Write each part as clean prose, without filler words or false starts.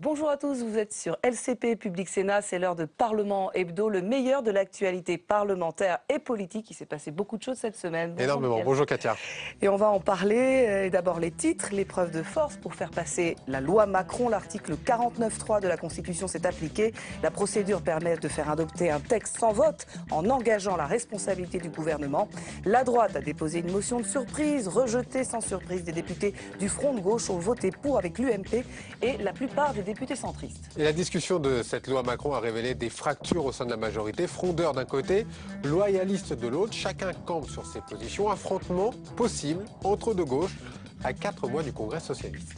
Bonjour à tous, vous êtes sur LCP Public Sénat, c'est l'heure de Parlement Hebdo, le meilleur de l'actualité parlementaire et politique. Il s'est passé beaucoup de choses cette semaine. Bonjour énormément. Mickaël. Bonjour Katia. Et on va en parler. D'abord les titres, l'épreuve de force pour faire passer la loi Macron. L'article 49.3 de la Constitution s'est appliqué. La procédure permet de faire adopter un texte sans vote en engageant la responsabilité du gouvernement. La droite a déposé une motion de surprise, rejetée sans surprise. Des députés du Front de gauche ont voté pour avec l'UMP et la plupart des députés centristes. Et la discussion de cette loi Macron a révélé des fractures au sein de la majorité. Frondeurs d'un côté, loyalistes de l'autre. Chacun campe sur ses positions. Affrontement possible entre deux gauches à 4 mois du Congrès socialiste.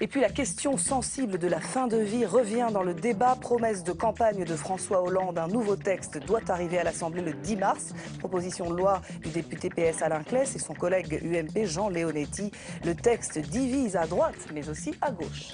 Et puis la question sensible de la fin de vie revient dans le débat. Promesse de campagne de François Hollande, un nouveau texte doit arriver à l'Assemblée le 10 mars. Proposition de loi du député PS Alain Claes et son collègue UMP Jean Leonetti. Le texte divise à droite mais aussi à gauche.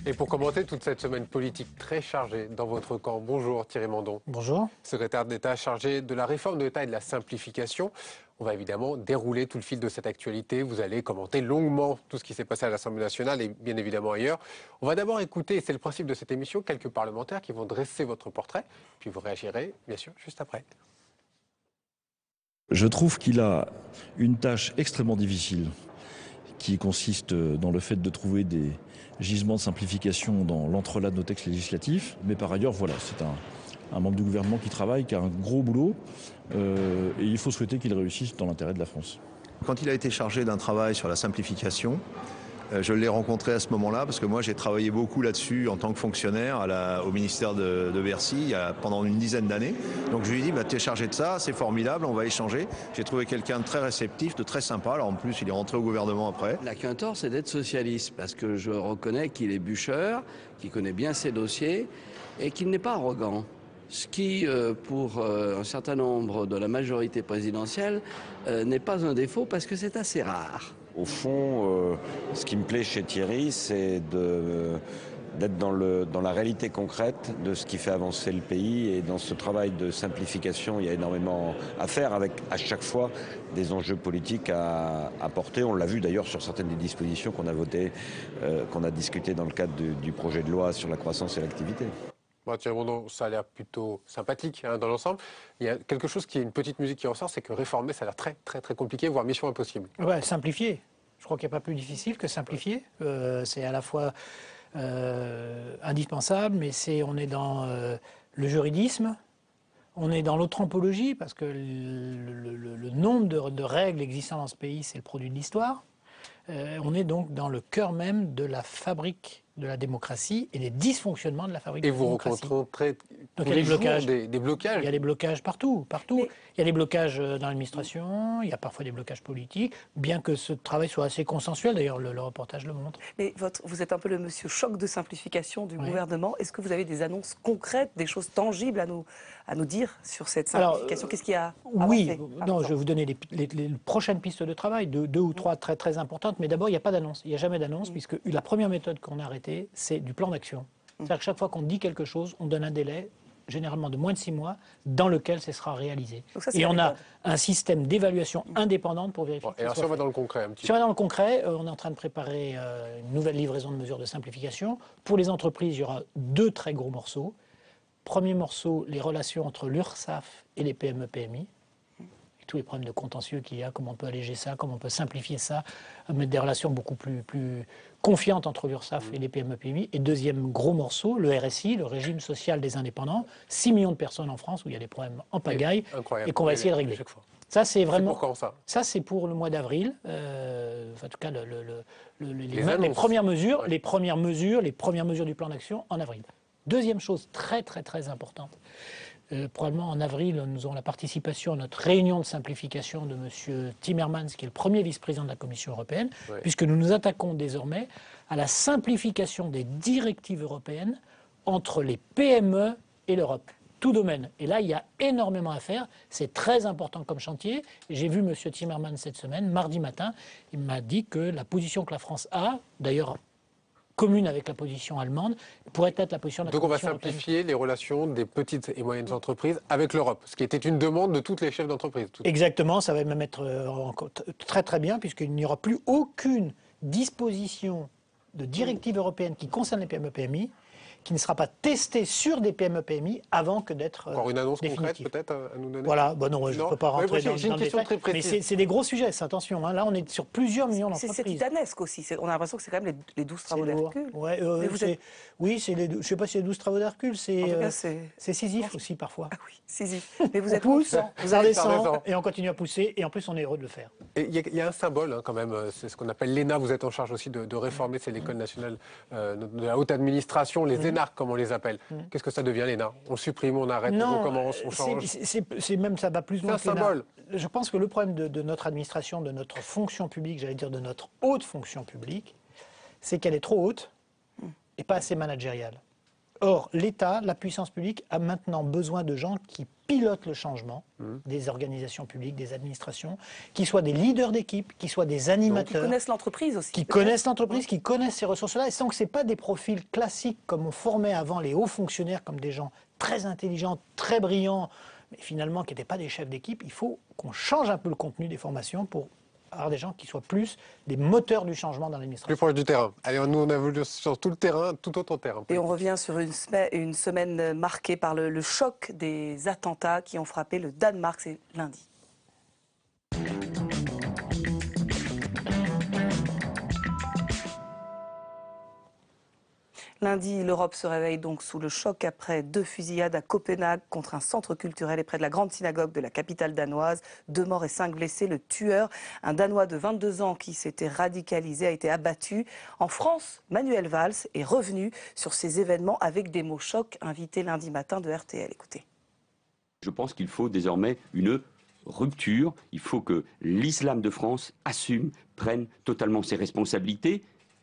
Et pour commenter toute cette semaine politique très chargée dans votre camp, bonjour Thierry Mandon. Bonjour. Secrétaire d'État chargé de la réforme de l'État et de la simplification. On va évidemment dérouler tout le fil de cette actualité. Vous allez commenter longuement tout ce qui s'est passé à l'Assemblée nationale et bien évidemment ailleurs. On va d'abord écouter, et c'est le principe de cette émission, quelques parlementaires qui vont dresser votre portrait. Puis vous réagirez, bien sûr, juste après. Je trouve qu'il a une tâche extrêmement difficile qui consiste dans le fait de trouver des gisements de simplification dans l'entrelac de nos textes législatifs. Mais par ailleurs, voilà, c'est un membre du gouvernement qui travaille, qui a un gros boulot. Et il faut souhaiter qu'il réussisse dans l'intérêt de la France. Quand il a été chargé d'un travail sur la simplification, je l'ai rencontré à ce moment-là parce que moi j'ai travaillé beaucoup là-dessus en tant que fonctionnaire au ministère de Bercy pendant une dizaine d'années. Donc je lui ai dit, tu es chargé de ça, c'est formidable, on va échanger. J'ai trouvé quelqu'un de très réceptif, de très sympa. Alors en plus il est rentré au gouvernement après. Il n'a qu'un tort, c'est d'être socialiste parce que je reconnais qu'il est bûcheur, qu'il connaît bien ses dossiers et qu'il n'est pas arrogant. Ce qui, pour un certain nombre de la majorité présidentielle, n'est pas un défaut parce que c'est assez rare. Au fond, ce qui me plaît chez Thierry, c'est d'être dans la réalité concrète de ce qui fait avancer le pays. Et dans ce travail de simplification, il y a énormément à faire avec à chaque fois des enjeux politiques à porter. On l'a vu d'ailleurs sur certaines des dispositions qu'on a votées, qu'on a discutées dans le cadre du projet de loi sur la croissance et l'activité. Bon, Thierry Mandon, ça a l'air plutôt sympathique dans l'ensemble. Il y a quelque chose qui est une petite musique qui ressort, c'est que réformer, ça a l'air très, très, très compliqué, voire mission impossible. Ouais, simplifier. Je crois qu'il n'y a pas plus difficile que simplifier. C'est à la fois indispensable, mais on est dans le juridisme, on est dans l'anthropologie, parce que le nombre de règles existant dans ce pays, c'est le produit de l'histoire. On est donc dans le cœur même de la fabrique de la démocratie et des dysfonctionnements de la fabrique de la démocratie. Et vous rencontrez donc il y a des blocages. Des blocages. Il y a des blocages partout. Il y a des blocages dans l'administration, il y a parfois des blocages politiques, bien que ce travail soit assez consensuel, d'ailleurs le reportage le montre. Mais vous êtes un peu le monsieur choc de simplification du gouvernement. Est-ce que vous avez des annonces concrètes, des choses tangibles à nous dire sur cette simplification? Qu'est-ce qu'il y a Oui, non, je vais vous donner les prochaines pistes de travail, deux ou trois très très importantes, mais d'abord il n'y a pas d'annonce, il n'y a jamais d'annonce, puisque la première méthode qu'on a arrêtée, c'est du plan d'action. C'est-à-dire que chaque fois qu'on dit quelque chose, on donne un délai, généralement de moins de 6 mois, dans lequel ce sera réalisé. Et on a un système d'évaluation indépendante pour vérifier. Et alors si on va dans le concret un petit peu. Si on va dans le concret, on est en train de préparer une nouvelle livraison de mesures de simplification. Pour les entreprises, il y aura 2 très gros morceaux. Premier morceau, les relations entre l'URSSAF et les PME-PMI. Tous les problèmes de contentieux qu'il y a, comment on peut alléger ça, comment on peut simplifier ça, mettre des relations beaucoup plus confiantes entre l'URSSAF et les PME-PMI. Et deuxième gros morceau, le RSI, le régime social des indépendants, 6 millions de personnes en France où il y a des problèmes en pagaille et qu'on va essayer de régler. Ça, c'est vraiment. C'est pour quand ça ? Ça, c'est pour le mois d'avril. En tout cas, les premières mesures du plan d'action en avril. Deuxième chose très très très importante. Probablement en avril, nous aurons la participation à notre réunion de simplification de M. Timmermans, qui est le premier vice-président de la Commission européenne, puisque nous nous attaquons désormais à la simplification des directives européennes entre les PME et l'Europe. Tout domaine. Et là, il y a énormément à faire. C'est très important comme chantier. J'ai vu M. Timmermans cette semaine, mardi matin. Il m'a dit que la position que la France a, d'ailleurs commune avec la position allemande, pourrait être la position de la Donc on va Commission européenne. simplifier les relations des petites et moyennes entreprises avec l'Europe, ce qui était une demande de toutes les chefs d'entreprise. Exactement, ça va même être très très bien, puisqu'il n'y aura plus aucune disposition de directive européenne qui concerne les PME-PMI qui ne sera pas testée sur des PME-PMI avant que d'être Encore une annonce concrète définitive. peut-être à nous donner? Voilà, bon non, je ne peux pas rentrer dans j'ai une le question détail, très mais précise. c'est des gros sujets, attention, hein, là on est sur plusieurs millions C'est d'entreprises. titanesque aussi. On a l'impression que c'est quand même les 12 travaux d'Hercule. Ouais, Mais vous êtes- oui, je ne sais pas si c'est les 12 travaux d'Hercule, En tout cas, c'est Sisyphe aussi parfois. Ah oui, Sisyphe. Mais vous On êtes pousse, confiant. ça redescend, redescend. et on continue à pousser, et en plus on est heureux de le faire. Et il y a un symbole quand même, c'est ce qu'on appelle l'ENA. Vous êtes en charge aussi de réformer, c'est l'École nationale de la haute administration, les énarques comme on les appelle. Qu'est-ce que ça devient l'ENA? On supprime, on arrête, on recommence, on change? c'est même ça va plus loin. C'est un que l'ENA. symbole. Je pense que le problème de notre administration, de notre fonction publique, j'allais dire de notre haute fonction publique, c'est qu'elle est trop haute et pas assez managériale. Or, l'État, la puissance publique, a maintenant besoin de gens qui pilotent le changement des organisations publiques, des administrations, qui soient des leaders d'équipe, qui soient des Qui animateurs, connaissent l'entreprise aussi. qui peut-être. connaissent l'entreprise, qui connaissent ces ressources-là, et sans que ce n'est pas des profils classiques comme on formait avant les hauts fonctionnaires, comme des gens très intelligents, très brillants, mais finalement qui n'étaient pas des chefs d'équipe. Il faut qu'on change un peu le contenu des formations pour avoir des gens qui soient plus des moteurs du changement dans Plus l'administration. proche du terrain. Allez, nous on a voulu sur tout le terrain, tout autre terrain. Et on revient sur une semaine marquée par le choc des attentats qui ont frappé le Danemark, c'est lundi. Lundi, l'Europe se réveille donc sous le choc après 2 fusillades à Copenhague contre un centre culturel et près de la grande synagogue de la capitale danoise. 2 morts et 5 blessés. Le tueur, un Danois de 22 ans qui s'était radicalisé, a été abattu. En France, Manuel Valls est revenu sur ces événements avec des mots chocs invités lundi matin de RTL. Écoutez. Je pense qu'il faut désormais une rupture. Il faut que l'islam de France assume, prenne totalement ses responsabilités.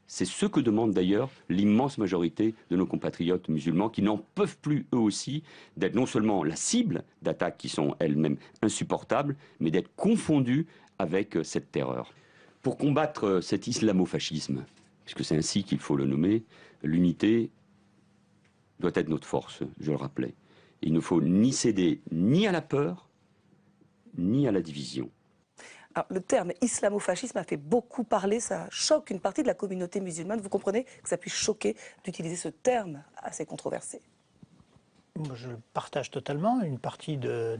C'est ce que demande d'ailleurs l'immense majorité de nos compatriotes musulmans qui n'en peuvent plus eux aussi d'être non seulement la cible d'attaques qui sont elles-mêmes insupportables, mais d'être confondus avec cette terreur. Pour combattre cet islamofascisme, puisque c'est ainsi qu'il faut le nommer, l'unité doit être notre force, je le rappelais. Il ne faut ni céder ni à la peur, ni à la division. Alors, le terme islamofascisme a fait beaucoup parler, ça choque une partie de la communauté musulmane. Vous comprenez que ça puisse choquer d'utiliser ce terme assez controversé? Moi, je le partage totalement. Une partie de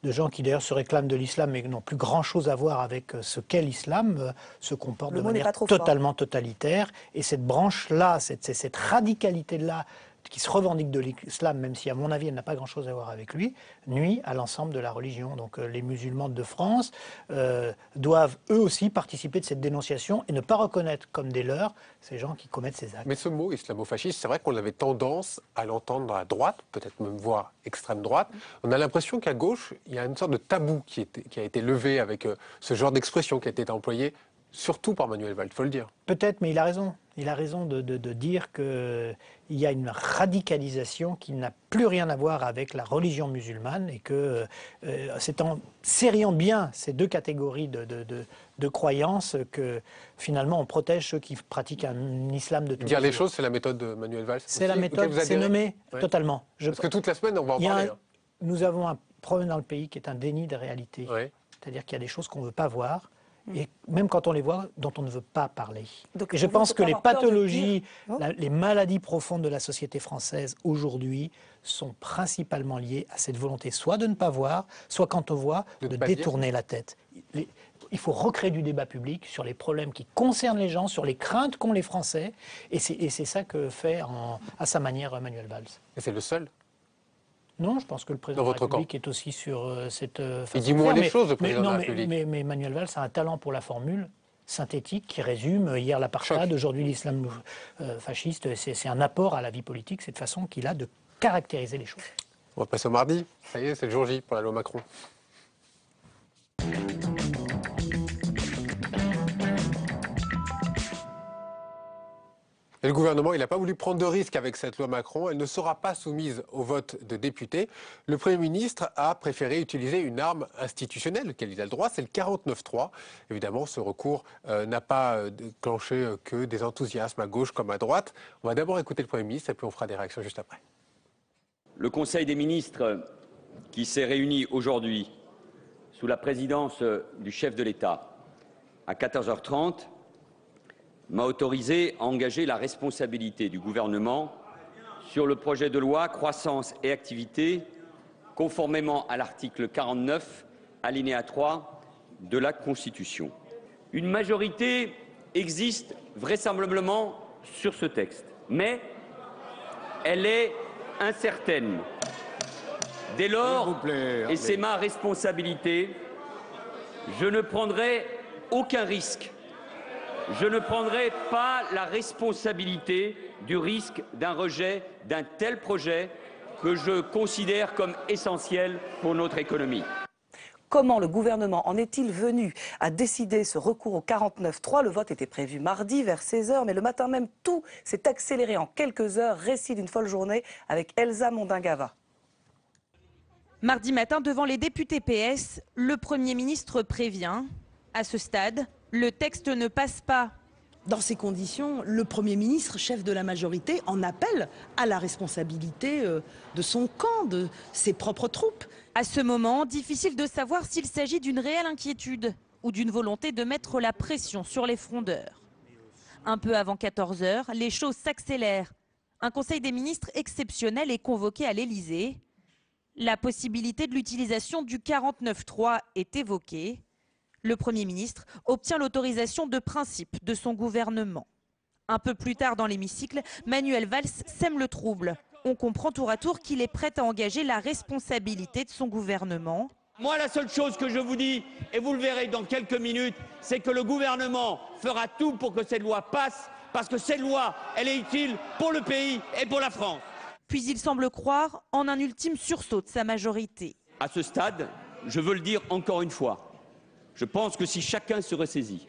gens qui d'ailleurs se réclament de l'islam mais n'ont plus grand-chose à voir avec ce qu'est l'islam se comportent Le de mot n'est manière pas trop fort. totalement totalitaire. Et cette branche-là, cette radicalité-là, qui se revendique de l'islam, même si à mon avis elle n'a pas grand-chose à voir avec lui, nuit à l'ensemble de la religion. Donc les musulmans de France doivent eux aussi participer de cette dénonciation et ne pas reconnaître comme des leurs ces gens qui commettent ces actes. Mais ce mot islamofasciste, c'est vrai qu'on avait tendance à l'entendre à droite, peut-être même voire extrême droite. On a l'impression qu'à gauche, il y a une sorte de tabou qui a été levé avec ce genre d'expression qui a été employée, surtout par Manuel Valls, il faut le dire. Peut-être, mais il a raison. Il a raison de dire qu'il y a une radicalisation qui n'a plus rien à voir avec la religion musulmane et que c'est en serrant bien ces deux catégories de croyances que finalement on protège ceux qui pratiquent un islam de tous Dire les les jours. choses, c'est la méthode de Manuel Valls. C'est la aussi, méthode, auquel vous c'est adhérez? nommé Ouais. totalement. Parce que toute la semaine, on va en Il y a parler. nous avons un problème dans le pays qui est un déni de réalité. Ouais. C'est-à-dire qu'il y a des choses qu'on ne veut pas voir, et même quand on les voit, dont on ne veut pas parler. Donc, Et je vous, pense faut que pas les avoir peur de le pathologies, dire, non les maladies profondes de la société française aujourd'hui sont principalement liées à cette volonté soit de ne pas voir, soit quand on voit, De de ne pas dire. détourner la tête. Il faut recréer du débat public sur les problèmes qui concernent les gens, sur les craintes qu'ont les Français, et c'est ça que fait à sa manière Manuel Valls. Et c'est le seul. Non, je pense que le président Dans de la votre République est aussi sur cette façon Il dit de moins faire, les choses, le président de la mais, République. mais Manuel Valls a un talent pour la formule synthétique qui résume hier l'apartheid, Choc. aujourd'hui l'islam fasciste. C'est un apport à la vie politique, cette façon qu'il a de caractériser les choses. On va passer au mardi. Ça y est, c'est le jour J pour la loi Macron. Et le gouvernement, il n'a pas voulu prendre de risque avec cette loi Macron. Elle ne sera pas soumise au vote de députés. Le Premier ministre a préféré utiliser une arme institutionnelle, auquel il a le droit, c'est le 49-3. Évidemment, ce recours n'a pas déclenché que des enthousiasmes à gauche comme à droite. On va d'abord écouter le Premier ministre et puis on fera des réactions juste après. Le Conseil des ministres qui s'est réuni aujourd'hui sous la présidence du chef de l'État à 14h30 m'a autorisé à engager la responsabilité du gouvernement sur le projet de loi croissance et activité, conformément à l'article 49, alinéa 3 de la Constitution. Une majorité existe vraisemblablement sur ce texte, mais elle est incertaine. Dès lors, et c'est ma responsabilité, je ne prendrai aucun risque. Je ne prendrai pas la responsabilité du risque d'un rejet d'un tel projet que je considère comme essentiel pour notre économie. Comment le gouvernement en est-il venu à décider ce recours au 49-3 ? Le vote était prévu mardi vers 16h, mais le matin même, tout s'est accéléré en quelques heures. Récit d'une folle journée avec Elsa Mondingava. Mardi matin, devant les députés PS, le Premier ministre prévient. À ce stade, le texte ne passe pas. Dans ces conditions, le Premier ministre, chef de la majorité, en appelle à la responsabilité de son camp, de ses propres troupes. À ce moment, difficile de savoir s'il s'agit d'une réelle inquiétude ou d'une volonté de mettre la pression sur les frondeurs. Un peu avant 14h, les choses s'accélèrent. Un conseil des ministres exceptionnel est convoqué à l'Élysée. La possibilité de l'utilisation du 49-3 est évoquée. Le Premier ministre obtient l'autorisation de principe de son gouvernement. Un peu plus tard dans l'hémicycle, Manuel Valls sème le trouble. On comprend tour à tour qu'il est prêt à engager la responsabilité de son gouvernement. Moi, la seule chose que je vous dis, et vous le verrez dans quelques minutes, c'est que le gouvernement fera tout pour que cette loi passe, parce que cette loi, elle est utile pour le pays et pour la France. Puis il semble croire en un ultime sursaut de sa majorité. À ce stade, je veux le dire encore une fois, je pense que si chacun se ressaisit,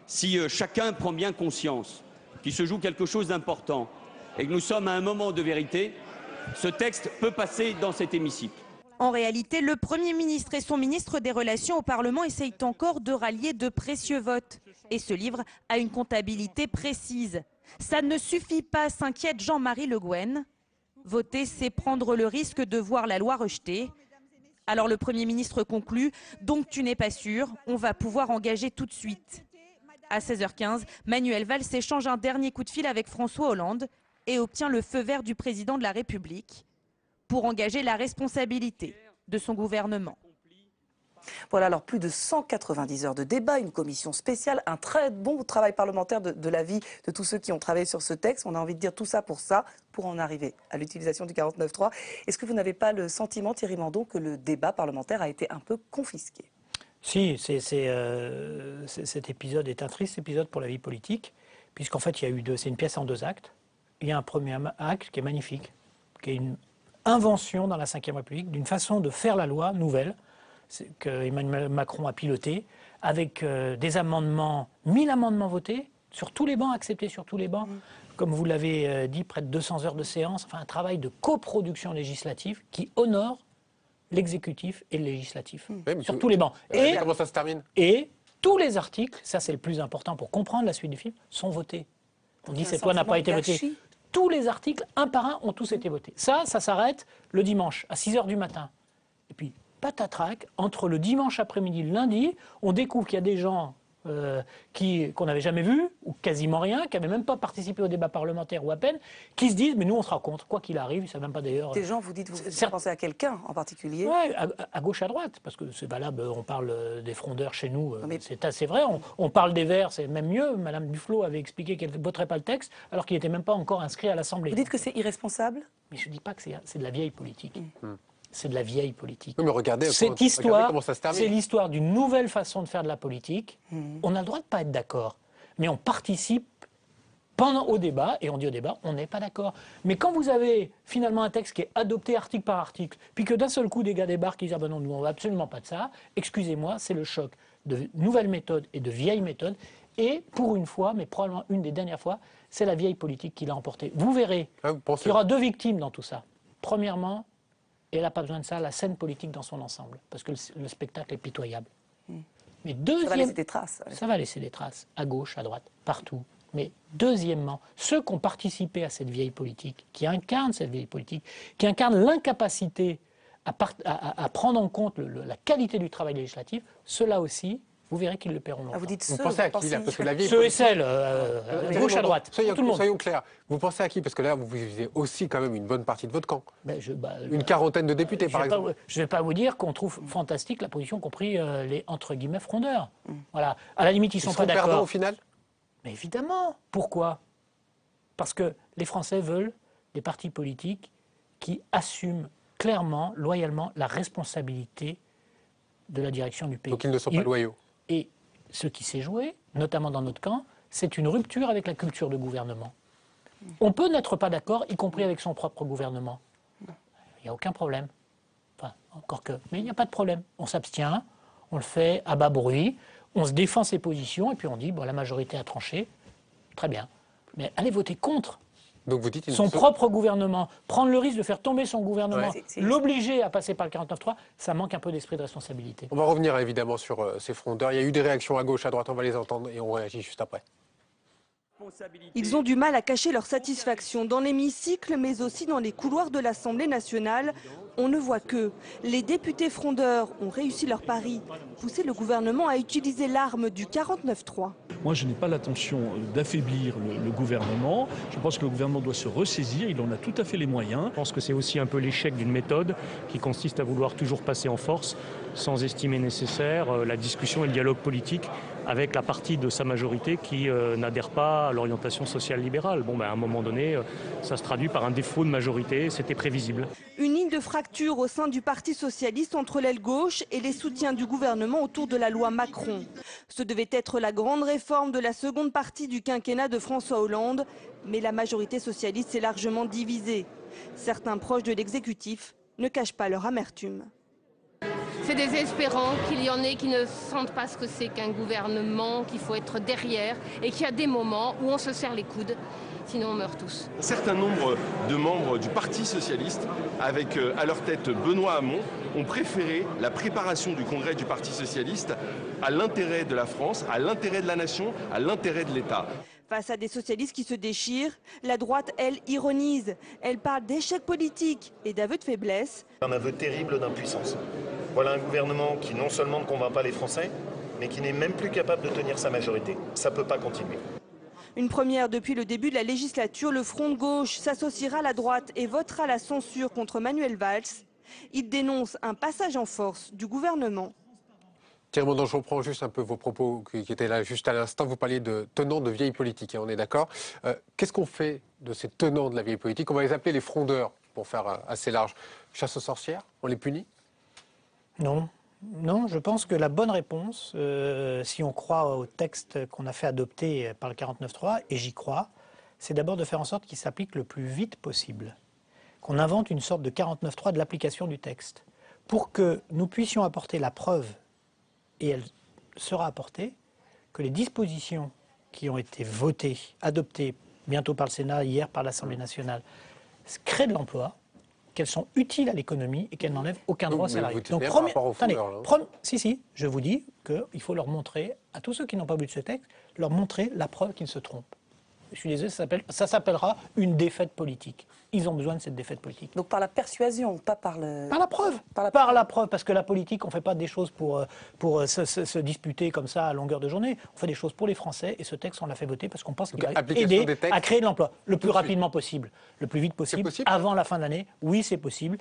si chacun prend bien conscience qu'il se joue quelque chose d'important et que nous sommes à un moment de vérité, ce texte peut passer dans cet hémicycle. En réalité, le Premier ministre et son ministre des Relations au Parlement essayent encore de rallier de précieux votes et se livrent à une comptabilité précise. Ça ne suffit pas, s'inquiète Jean-Marie Le Guen. Voter, c'est prendre le risque de voir la loi rejetée. Alors le Premier ministre conclut, donc tu n'es pas sûr, on va pouvoir engager tout de suite. À 16h15, Manuel Valls échange un dernier coup de fil avec François Hollande et obtient le feu vert du président de la République pour engager la responsabilité de son gouvernement. Voilà, alors plus de 190 heures de débat, une commission spéciale, un très bon travail parlementaire de l'avis de tous ceux qui ont travaillé sur ce texte. On a envie de dire tout ça, pour en arriver à l'utilisation du 49.3. Est-ce que vous n'avez pas le sentiment, Thierry Mandon, que le débat parlementaire a été un peu confisqué ? Si, cet épisode est un triste épisode pour la vie politique, puisqu'en fait, c'est une pièce en deux actes. Il y a un premier acte qui est magnifique, qui est une invention dans la Ve République d'une façon de faire la loi nouvelle, que Emmanuel Macron a piloté, avec des amendements, 1000 amendements votés, sur tous les bancs, acceptés sur tous les bancs. Comme vous l'avez dit, près de 200 heures de séance, enfin un travail de coproduction législative qui honore l'exécutif et le législatif, sur tous les bancs. Et comment ça se termine ? Et tous les articles, ça c'est le plus important pour comprendre la suite du film, sont votés. On dit cette loi n'a pas été votée. Tous les articles, un par un, ont tous été votés. Ça s'arrête le dimanche, à 6h du matin. Et puis, patatrac, entre le dimanche après-midi et le lundi, on découvre qu'il y a des gens qu'on n'avait jamais vus, ou quasiment rien, qui n'avaient même pas participé au débat parlementaire ou à peine, qui se disent, mais nous on sera contre, quoi qu'il arrive, ils ne savent même pas d'ailleurs... Des gens, vous dites, vous pensez à quelqu'un en particulier ? Oui, à gauche, à droite, parce que c'est valable, on parle des frondeurs chez nous, c'est assez vrai, on parle des Verts, c'est même mieux, Madame Duflot avait expliqué qu'elle ne voterait pas le texte, alors qu'il n'était même pas encore inscrit à l'Assemblée. Vous dites que c'est irresponsable ? Mais je ne dis pas que c'est de la vieille politique. C'est de la vieille politique. Oui, mais regardez comment ça se termine. C'est l'histoire d'une nouvelle façon de faire de la politique. On a le droit de ne pas être d'accord, mais on participe au débat, et on dit au débat, on n'est pas d'accord. Mais quand vous avez finalement un texte qui est adopté article par article, puis que d'un seul coup des gars débarquent et disent, ah ben non, nous on ne veut absolument pas de ça, excusez-moi, c'est le choc de nouvelles méthodes et de vieilles méthodes. Et pour une fois, mais probablement une des dernières fois, c'est la vieille politique qui l'a emporté. Vous verrez qu'il y aura deux victimes dans tout ça. Premièrement, et elle n'a pas besoin de ça, la scène politique dans son ensemble, parce que le spectacle est pitoyable. Mais deuxième, ça va laisser des traces. Ça va laisser des traces, à gauche, à droite, partout. Mais deuxièmement, ceux qui ont participé à cette vieille politique, qui incarnent cette vieille politique, qui incarnent l'incapacité à prendre en compte la qualité du travail législatif, ceux-là aussi, vous verrez qu'ils le paieront longtemps. Vous dites vous pensez à qui là? Parce que la vieille ceux et politique... celles, gauche à droite, tout le monde. Soyons clairs. Vous pensez à qui? Parce que là, vous visez aussi quand même une bonne partie de votre camp. Ben, une quarantaine de députés, par exemple. Je ne vais pas vous dire qu'on trouve fantastique la position, compris les entre guillemets frondeurs. Voilà. À la limite, ils ne sont pas d'accord. Perdants au final? Mais évidemment. Pourquoi? Parce que les Français veulent des partis politiques qui assument clairement, loyalement, la responsabilité de la direction du pays. Donc ils ne sont pas loyaux. Et ce qui s'est joué, notamment dans notre camp, c'est une rupture avec la culture de gouvernement. On peut n'être pas d'accord, y compris avec son propre gouvernement. Il n'y a aucun problème. Enfin, encore que. Mais il n'y a pas de problème. On s'abstient, on le fait à bas bruit, on se défend ses positions, et puis on dit, bon, la majorité a tranché. Très bien. Mais allez voter contre. Donc vous dites son propre gouvernement, prendre le risque de faire tomber son gouvernement, l'obliger à passer par le 49.3, ça manque un peu d'esprit de responsabilité. On va revenir évidemment sur ces frondeurs. Il y a eu des réactions à gauche, à droite, on va les entendre et on réagit juste après. Ils ont du mal à cacher leur satisfaction dans l'hémicycle, mais aussi dans les couloirs de l'Assemblée nationale. On ne voit que les députés frondeurs ont réussi leur pari, pousser le gouvernement à utiliser l'arme du 49.3. Moi, je n'ai pas l'intention d'affaiblir le gouvernement. Je pense que le gouvernement doit se ressaisir, il en a tout à fait les moyens. Je pense que c'est aussi un peu l'échec d'une méthode qui consiste à vouloir toujours passer en force, sans estimer nécessaire la discussion et le dialogue politique avec la partie de sa majorité qui n'adhère pas à l'orientation sociale libérale. Bon, à un moment donné, ça se traduit par un défaut de majorité, c'était prévisible. Une ligne de fracture au sein du Parti socialiste entre l'aile gauche et les soutiens du gouvernement autour de la loi Macron. Ce devait être la grande réforme de la seconde partie du quinquennat de François Hollande, mais la majorité socialiste s'est largement divisée. Certains proches de l'exécutif ne cachent pas leur amertume. C'est désespérant qu'il y en ait qui ne sentent pas ce que c'est qu'un gouvernement, qu'il faut être derrière et qu'il y a des moments où on se serre les coudes, sinon on meurt tous. Un certain nombre de membres du Parti socialiste, avec à leur tête Benoît Hamon, ont préféré la préparation du congrès du Parti socialiste à l'intérêt de la France, à l'intérêt de la nation, à l'intérêt de l'État. Face à des socialistes qui se déchirent, la droite, elle, ironise. Elle parle d'échec politique et d'aveu de faiblesse. Un aveu terrible d'impuissance. Voilà un gouvernement qui non seulement ne convainc pas les Français, mais qui n'est même plus capable de tenir sa majorité. Ça ne peut pas continuer. Une première depuis le début de la législature, le Front de gauche s'associera à la droite et votera la censure contre Manuel Valls. Il dénonce un passage en force du gouvernement. Thierry Mandand, je reprends juste un peu vos propos qui étaient là juste à l'instant. Vous parliez de tenants de vieille politique, on est d'accord. Qu'est-ce qu'on fait de ces tenants de la vieille politique? On va les appeler les frondeurs, pour faire assez large. Chasse aux sorcières? On les punit? Non. Non, je pense que la bonne réponse, si on croit au texte qu'on a fait adopter par le 49.3, et j'y crois, c'est d'abord de faire en sorte qu'il s'applique le plus vite possible. Qu'on invente une sorte de 49.3 de l'application du texte, pour que nous puissions apporter la preuve, et elle sera apportée, que les dispositions qui ont été votées, adoptées bientôt par le Sénat, hier par l'Assemblée nationale, créent de l'emploi, qu'elles sont utiles à l'économie et qu'elles n'enlèvent aucun droit salarié. Donc, je vous dis qu'il faut leur montrer, à tous ceux qui n'ont pas vu de ce texte, leur montrer la preuve qu'ils se trompent. Je suis désolé, ça s'appellera une défaite politique. Ils ont besoin de cette défaite politique. Donc par la persuasion, pas par le... Par la preuve. Par la preuve, parce que la politique, on ne fait pas des choses pour se disputer comme ça à longueur de journée. On fait des choses pour les Français et ce texte, on l'a fait voter parce qu'on pense qu'il va aider à créer de l'emploi le plus rapidement possible, le plus vite possible, avant la fin de l'année. Oui, c'est possible.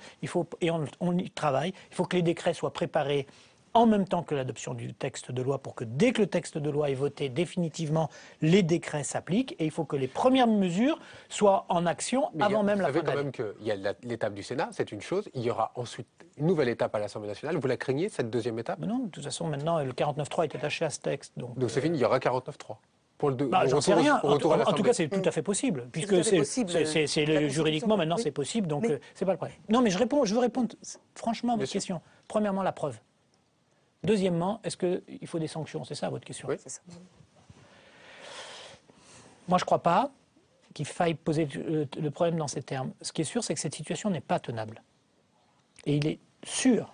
Et on y travaille. Il faut que les décrets soient préparés en même temps que l'adoption du texte de loi, pour que dès que le texte de loi est voté définitivement, les décrets s'appliquent. Et il faut que les premières mesures soient en action avant même la fin de l'année. Vous savez quand même qu'il y a l'étape du Sénat, c'est une chose. Il y aura ensuite une nouvelle étape à l'Assemblée nationale. Vous la craignez, cette deuxième étape? Non, de toute façon, maintenant, le 49.3 est attaché à ce texte. Donc c'est fini, il y aura 49.3. J'en sais rien. En tout cas, c'est tout à fait possible, puisque juridiquement maintenant c'est possible, donc c'est pas le problème. Non, mais je veux répondre franchement à votre question. Premièrement, la preuve. Deuxièmement, est-ce qu'il faut des sanctions? C'est ça votre question? Oui, c'est ça. Moi, je ne crois pas qu'il faille poser le problème dans ces termes. Ce qui est sûr, c'est que cette situation n'est pas tenable. Et il est sûr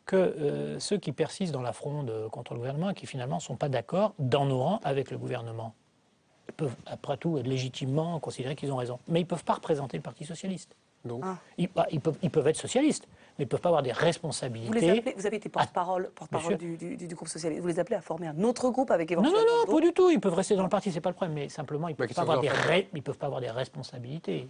que ceux qui persistent dans la fronde contre le gouvernement et qui finalement ne sont pas d'accord dans nos rangs avec le gouvernement peuvent, après tout, légitimement considérer qu'ils ont raison. Mais ils ne peuvent pas représenter le Parti socialiste. Donc. Ils peuvent être socialistes, mais ils ne peuvent pas avoir des responsabilités. Vous avez été porte-parole du groupe socialiste. Vous les appelez à former un autre groupe avec Non, éventuellement... non, pas du tout. Ils peuvent rester dans le parti, c'est pas le problème. Mais simplement, ils ne peuvent, pas avoir des responsabilités.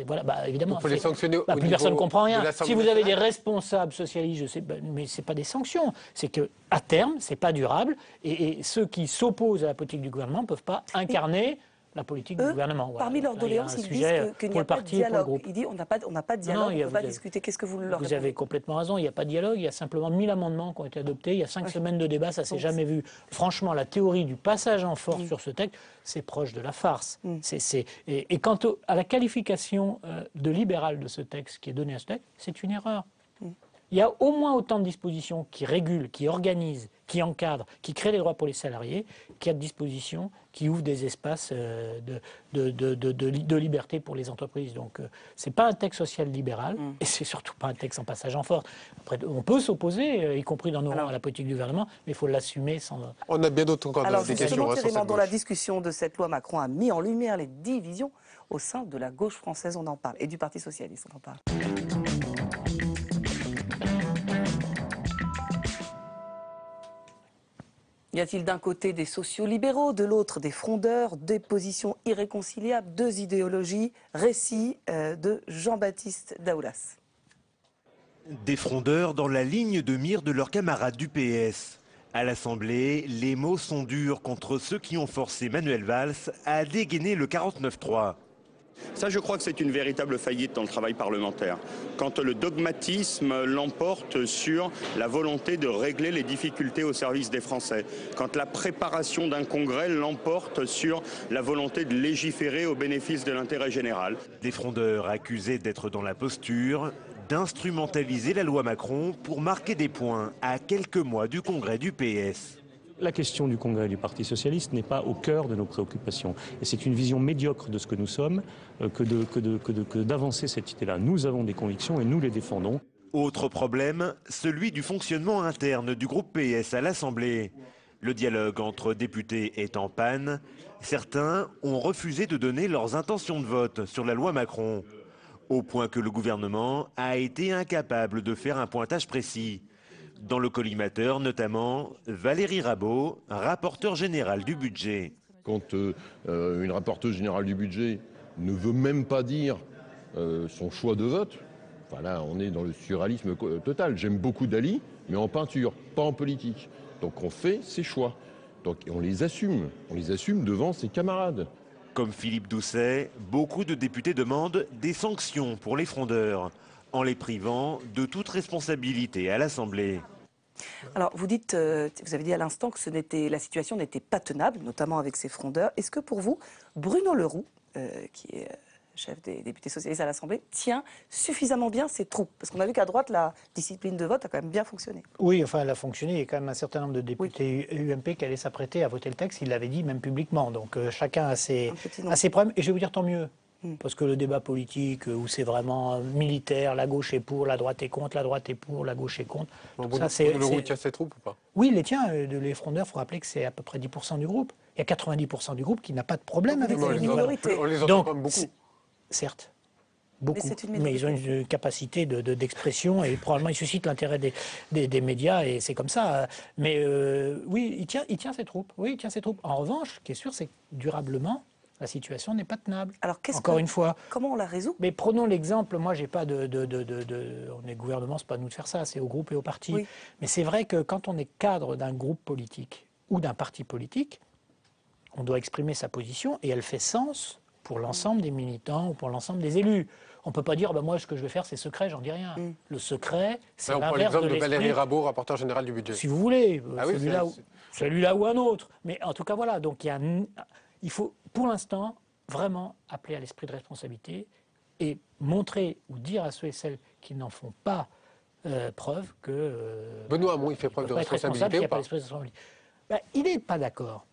Voilà, évidemment. Il faut les sanctionner au plus personne ne comprend rien. Si vous avez des nationale. responsables socialistes, je sais, mais ce n'est pas des sanctions. C'est qu'à terme, ce n'est pas durable. Et ceux qui s'opposent à la politique du gouvernement ne peuvent pas incarner la politique du gouvernement. Parmi leurs doléances, ils disent qu'il n'y a pas de dialogue. Ils disent on n'a pas de dialogue, on ne peut pas discuter. Qu'est-ce que vous leur répondez ? Vous avez complètement raison, il n'y a pas de dialogue, il y a simplement 1000 amendements qui ont été adoptés, il y a 5 semaines de débat, ça ne s'est jamais vu. Franchement, la théorie du passage en force sur ce texte, c'est proche de la farce. Et quant à la qualification de libérale de ce texte qui est donnée à ce texte, c'est une erreur. Il y a au moins autant de dispositions qui régulent, qui organisent, qui encadrent, qui créent des droits pour les salariés, qu'il y a de dispositions qui ouvrent des espaces de liberté pour les entreprises. Donc, ce n'est pas un texte social libéral, et c'est surtout pas un texte en passage en force. Après, on peut s'opposer, y compris dans nos rangs, à la politique du gouvernement, mais il faut l'assumer sans... On a bien d'autres encore des questions. Justement, dont la discussion de cette loi Macron a mis en lumière les divisions au sein de la gauche française, on en parle, et du Parti socialiste, on en parle. Y a-t-il d'un côté des sociaux-libéraux, de l'autre des frondeurs, des positions irréconciliables, deux idéologies? Récit de Jean-Baptiste Daoulas. Des frondeurs dans la ligne de mire de leurs camarades du PS. À l'Assemblée, les mots sont durs contre ceux qui ont forcé Manuel Valls à dégainer le 49-3. Ça, je crois que c'est une véritable faillite dans le travail parlementaire. Quand le dogmatisme l'emporte sur la volonté de régler les difficultés au service des Français. Quand la préparation d'un congrès l'emporte sur la volonté de légiférer au bénéfice de l'intérêt général. Des frondeurs accusés d'être dans la posture d'instrumentaliser la loi Macron pour marquer des points à quelques mois du congrès du PS. La question du Congrès du Parti socialiste n'est pas au cœur de nos préoccupations. Et c'est une vision médiocre de ce que nous sommes que d'avancer cette idée-là. Nous avons des convictions et nous les défendons. Autre problème, celui du fonctionnement interne du groupe PS à l'Assemblée. Le dialogue entre députés est en panne. Certains ont refusé de donner leurs intentions de vote sur la loi Macron. Au point que le gouvernement a été incapable de faire un pointage précis. Dans le collimateur, notamment, Valérie Rabault, rapporteure générale du budget. Quand une rapporteure générale du budget ne veut même pas dire son choix de vote, enfin là on est dans le surréalisme total. J'aime beaucoup Dali, mais en peinture, pas en politique. Donc on fait ses choix. Donc on les assume devant ses camarades. Comme Philippe Doucet, beaucoup de députés demandent des sanctions pour les frondeurs, en les privant de toute responsabilité à l'Assemblée. Alors, vous avez dit à l'instant que la situation n'était pas tenable, notamment avec ces frondeurs. Est-ce que pour vous, Bruno Le Roux, qui est chef des députés socialistes à l'Assemblée, tient suffisamment bien ses troupes? Parce qu'on a vu qu'à droite, la discipline de vote a quand même bien fonctionné. Oui, enfin, elle a fonctionné. Il y a quand même un certain nombre de députés UMP qui allaient s'apprêter à voter le texte. Il l'avait dit, même publiquement. Donc, chacun a ses problèmes. Et je vais vous dire, tant mieux. Parce que le débat politique, où c'est vraiment militaire, la gauche est pour, la droite est contre, la droite est pour, la gauche est contre. Le Roux tient ses troupes ou pas? Oui, il les tient. Les frondeurs, il faut rappeler que c'est à peu près 10% du groupe. Il y a 90% du groupe qui n'a pas de problème avec les minorités. On les entend quand même beaucoup. Certes. Beaucoup. Mais ils ont une capacité d'expression et probablement ils suscitent l'intérêt des médias et c'est comme ça. Mais oui, il tient ses troupes. Oui, il tient ses troupes. En revanche, ce qui est sûr, c'est que durablement, la situation n'est pas tenable. Alors, une fois. Comment on la résout? Mais prenons l'exemple, moi j'ai pas on est gouvernement, c'est pas à nous de faire ça, c'est au groupe et au parti. Oui. Mais c'est vrai que quand on est cadre d'un groupe politique ou d'un parti politique, on doit exprimer sa position et elle fait sens pour l'ensemble des militants ou pour l'ensemble des élus. On ne peut pas dire, moi, ce que je vais faire, c'est secret, j'en dis rien. Le secret, c'est l'inverse de l'esprit. On prend l'exemple de Valérie Rabault, rapporteur général du budget. Si vous voulez, celui-là ou un autre. Mais en tout cas, voilà. Donc, il faut, pour l'instant, vraiment appeler à l'esprit de responsabilité et montrer ou dire à ceux et celles qui n'en font pas preuve que... Benoît Hamon, il fait preuve de responsabilité ou pas? Il n'est pas d'accord.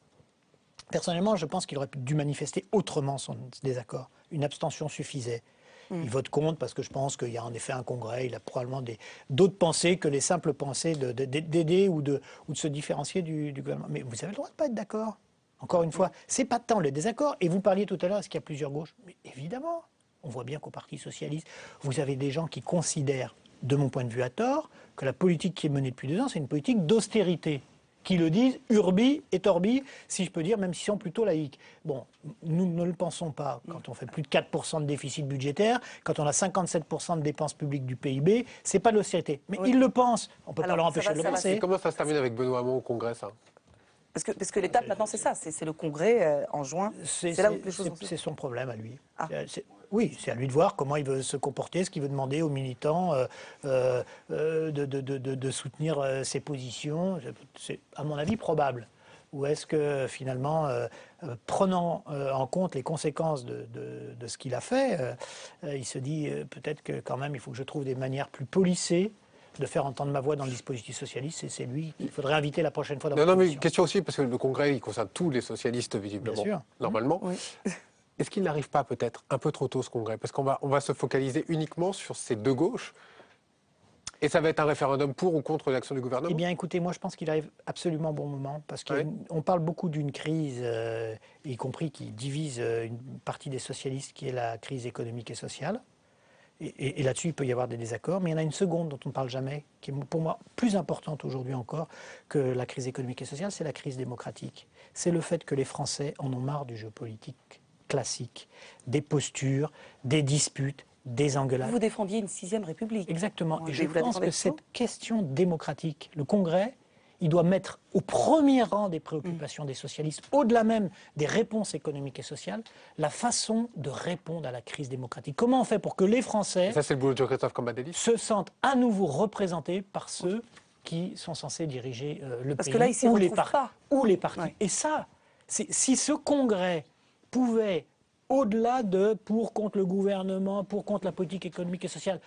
Personnellement, je pense qu'il aurait dû manifester autrement son désaccord. Une abstention suffisait. Il vote contre parce que je pense qu'il y a en effet un congrès, il a probablement d'autres pensées que les simples pensées d'aider ou de se différencier du gouvernement. Mais vous avez le droit de ne pas être d'accord. Encore une fois, c'est pas tant le désaccord. Et vous parliez tout à l'heure, est-ce qu'il y a plusieurs gauches? Mais évidemment, on voit bien qu'au Parti socialiste, vous avez des gens qui considèrent, de mon point de vue à tort, que la politique qui est menée depuis 2 ans, c'est une politique d'austérité. Qui le disent urbi et torbi, si je peux dire, même s'ils sont plutôt laïcs. Bon, nous ne le pensons pas. Quand on fait plus de 4% de déficit budgétaire, quand on a 57% de dépenses publiques du PIB, c'est pas de l'austérité. Mais ils le pensent. On ne peut pas leur empêcher de le penser. Comment ça se termine avec Benoît Hamon au Congrès, ça? Parce que l'étape maintenant, c'est ça. C'est le Congrès en juin. C'est là où les choses c'est son problème à lui. Ah. Oui, c'est à lui de voir comment il veut se comporter, ce qu'il veut demander aux militants de soutenir ses positions. C'est, à mon avis, probable. Ou est-ce que, finalement, prenant en compte les conséquences de ce qu'il a fait, il se dit peut-être que, quand même, il faut que je trouve des manières plus polissées de faire entendre ma voix dans le dispositif socialiste, et c'est lui qu'il faudrait inviter la prochaine fois dans la mais question aussi, parce que le Congrès, il concerne tous les socialistes, visiblement, bien sûr. Normalement. Oui. Est-ce qu'il n'arrive pas peut-être un peu trop tôt, ce Congrès? Parce qu'on va se focaliser uniquement sur ces deux gauches, et ça va être un référendum pour ou contre l'action du gouvernement? Eh bien, écoutez, moi, je pense qu'il arrive absolument au bon moment, parce qu'on parle beaucoup d'une crise, y compris qui divise une partie des socialistes, qui est la crise économique et sociale. Et là-dessus, il peut y avoir des désaccords, mais il y en a une seconde dont on ne parle jamais, qui est pour moi plus importante aujourd'hui encore que la crise économique et sociale, c'est la crise démocratique. C'est le fait que les Français en ont marre du jeu politique classique, des postures, des disputes, des engueulades. Vous défendiez une 6e République. Exactement. Bon, et je pense que cette question démocratique, le Congrès, il doit mettre au premier rang des préoccupations des socialistes, au-delà même des réponses économiques et sociales, la façon de répondre à la crise démocratique. Comment on fait pour que les Français ça, c'est le boulot de Jean-Christophe Cambadélis, se sentent à nouveau représentés par ceux qui sont censés diriger le Parce pays que là, ici, ou, on les partis. Ouais. Et ça, si ce Congrès pouvait, au-delà de pour contre le gouvernement, pour contre la politique économique et sociale,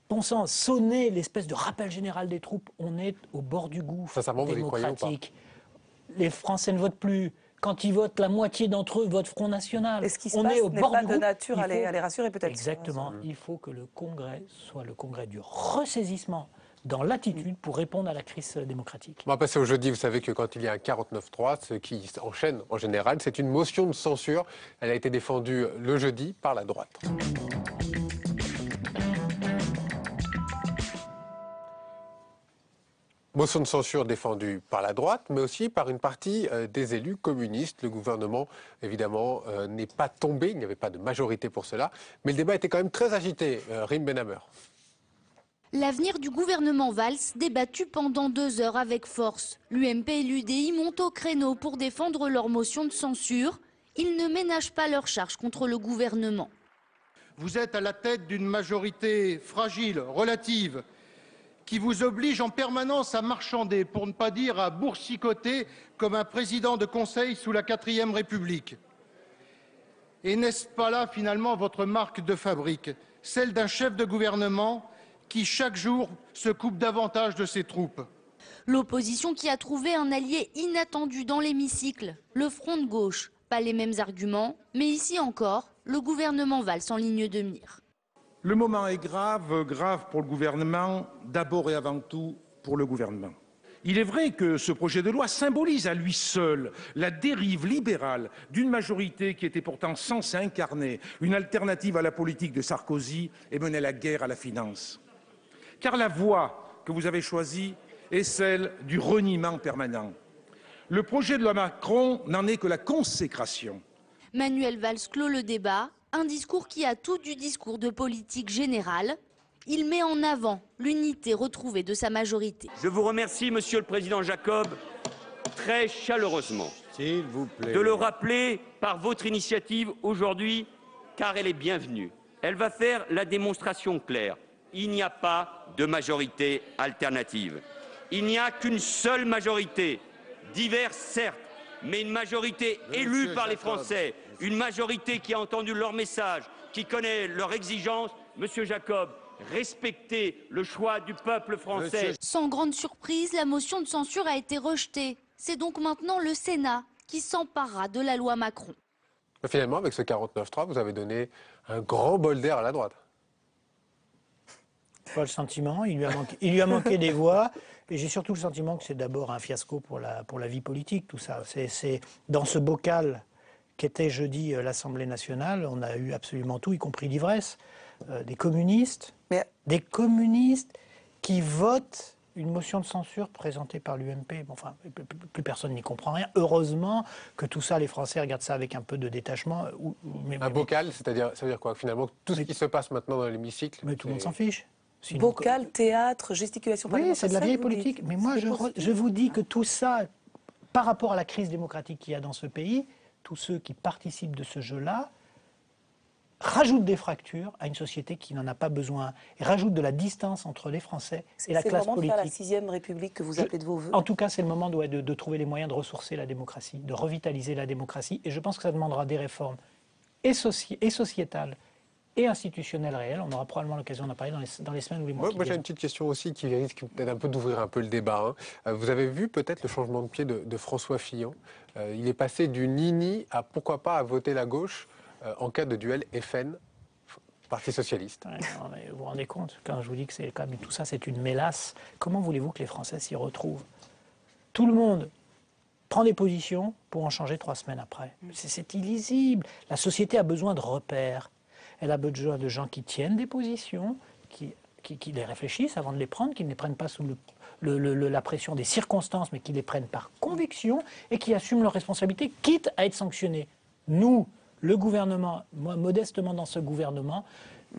pensant sonner l'espèce de rappel général des troupes, on est au bord du gouffre démocratique. Les Français ne votent plus. Quand ils votent, la moitié d'entre eux votent Front National. Et ce qui se on passe est au n'est bord pas du de gouffre. nature à les rassurer, peut-être. Exactement. Il faut que le Congrès soit le Congrès du ressaisissement dans l'attitude pour répondre à la crise démocratique. On va passer au jeudi. Vous savez que quand il y a un 49-3, ce qui enchaîne en général, c'est une motion de censure. Elle a été défendue le jeudi par la droite. Motion de censure défendue par la droite, mais aussi par une partie des élus communistes. Le gouvernement, évidemment, n'est pas tombé, il n'y avait pas de majorité pour cela, mais le débat était quand même très agité. Rim Benhammer. L'avenir du gouvernement Valls débattu pendant 2 heures avec force. L'UMP et l'UDI montent au créneau pour défendre leur motion de censure. Ils ne ménagent pas leur charge contre le gouvernement. Vous êtes à la tête d'une majorité fragile, relative, qui vous oblige en permanence à marchander, pour ne pas dire à boursicoter, comme un président de conseil sous la 4e République. Et n'est-ce pas là, finalement, votre marque de fabrique, celle d'un chef de gouvernement qui, chaque jour, se coupe davantage de ses troupes? L'opposition qui a trouvé un allié inattendu dans l'hémicycle, le Front de gauche. Pas les mêmes arguments, mais ici encore, le gouvernement Valls en ligne de mire. Le moment est grave pour le gouvernement, d'abord et avant tout pour le gouvernement. Il est vrai que ce projet de loi symbolise à lui seul la dérive libérale d'une majorité qui était pourtant censée incarner une alternative à la politique de Sarkozy et mener la guerre à la finance. Car la voie que vous avez choisie est celle du reniement permanent. Le projet de loi Macron n'en est que la consécration. Manuel Valls clôt le débat, un discours qui a tout du discours de politique générale. Il met en avant l'unité retrouvée de sa majorité. Je vous remercie, Monsieur le Président Jacob, très chaleureusement, s'il vous plaît, de le rappeler par votre initiative aujourd'hui, car elle est bienvenue. Elle va faire la démonstration claire. Il n'y a pas de majorité alternative. Il n'y a qu'une seule majorité, diverse certes, mais une majorité élue par les Français, une majorité qui a entendu leur message, qui connaît leurs exigences. Monsieur Jacob, respectez le choix du peuple français. Sans grande surprise, la motion de censure a été rejetée. C'est donc maintenant le Sénat qui s'emparera de la loi Macron. Finalement, avec ce 49-3, vous avez donné un grand bol d'air à la droite. Pas le sentiment, il lui a manqué des voix, et j'ai surtout le sentiment que c'est d'abord un fiasco pour la vie politique, tout ça. C'est dans ce bocal qu'était jeudi l'Assemblée nationale, on a eu absolument tout, y compris l'ivresse, des communistes qui votent une motion de censure présentée par l'UMP. Bon, enfin, plus personne n'y comprend rien. Heureusement que tout ça, les Français regardent ça avec un peu de détachement. Un bocal, ça veut dire quoi? Finalement, tout ce qui se passe maintenant dans l'hémicycle... Mais tout le monde s'en fiche. Bocal, théâtre, gesticulation parlementaire. Oui, c'est de la vieille politique. Mais moi, je vous dis que tout ça, par rapport à la crise démocratique qu'il y a dans ce pays, tous ceux qui participent de ce jeu-là rajoutent des fractures à une société qui n'en a pas besoin et rajoutent de la distance entre les Français et la classe politique. C'est le moment de faire la 6e République que vous appelez de vos voeux. En tout cas, c'est le moment de trouver les moyens de ressourcer la démocratie, de revitaliser la démocratie. Et je pense que ça demandera des réformes et sociétales et institutionnelles réelles. On aura probablement l'occasion d'en parler dans les semaines ou les mois qui viennent. Moi, j'ai une petite question aussi qui risque peut-être un peu d'ouvrir un peu le débat. Vous avez vu peut-être le changement de pied de François Fillon. Il est passé du nini à pourquoi pas à voter la gauche en cas de duel FN, Parti socialiste. Ouais, non, mais vous vous rendez compte, quand je vous dis que c'est quand même tout ça, c'est une mélasse. Comment voulez-vous que les Français s'y retrouvent? Tout le monde prend des positions pour en changer 3 semaines après. C'est illisible. La société a besoin de repères. Elle a besoin de gens qui tiennent des positions, qui les réfléchissent avant de les prendre, qui ne les prennent pas sous la pression des circonstances, mais qui les prennent par conviction et qui assument leurs responsabilités, quitte à être sanctionnés. Nous, le gouvernement, moi modestement dans ce gouvernement,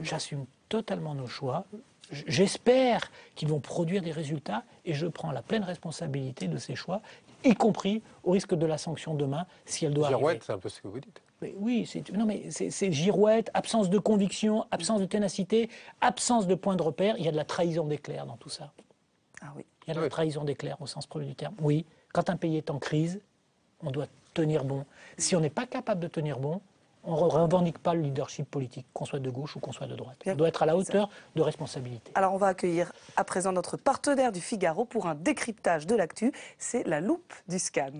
j'assume totalement nos choix. J'espère qu'ils vont produire des résultats et je prends la pleine responsabilité de ces choix, y compris au risque de la sanction demain si elle doit Girouette, arriver. c'est un peu ce que vous dites. Mais oui, c'est girouette, absence de conviction, absence de ténacité, absence de point de repère. Il y a de la trahison d'éclair dans tout ça. Ah oui. Il y a de la trahison d'éclair au sens premier du terme. Oui, quand un pays est en crise, on doit tenir bon. Si on n'est pas capable de tenir bon, on ne revendique pas le leadership politique, qu'on soit de gauche ou qu'on soit de droite. On doit être à la hauteur de responsabilité. Alors on va accueillir à présent notre partenaire du Figaro pour un décryptage de l'actu. C'est la loupe du scan.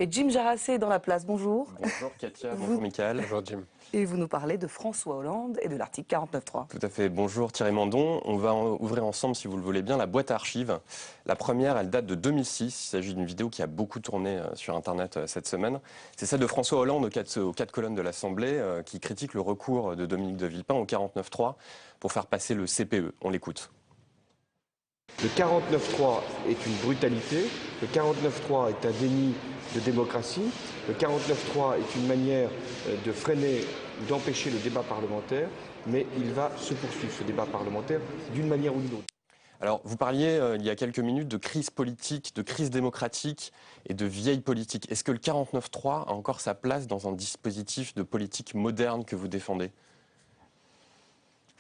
Et Jim Jarassé est dans la place. Bonjour. Bonjour Katia, bonjour Michael. Bonjour Jim. Et vous nous parlez de François Hollande et de l'article 49.3. Tout à fait. Bonjour Thierry Mandon. On va ouvrir ensemble, si vous le voulez bien, la boîte à archives. La première, elle date de 2006. Il s'agit d'une vidéo qui a beaucoup tourné sur Internet cette semaine. C'est celle de François Hollande aux 4 colonnes de l'Assemblée qui critique le recours de Dominique de Villepin au 49.3 pour faire passer le CPE. On l'écoute. Le 49.3 est une brutalité. Le 49.3 est un déni de démocratie. Le 49.3 est une manière de freiner ou d'empêcher le débat parlementaire, mais il va se poursuivre, ce débat parlementaire, d'une manière ou d'une autre. Alors, vous parliez il y a quelques minutes de crise politique, de crise démocratique et de vieille politique. Est-ce que le 49.3 a encore sa place dans un dispositif de politique moderne que vous défendez?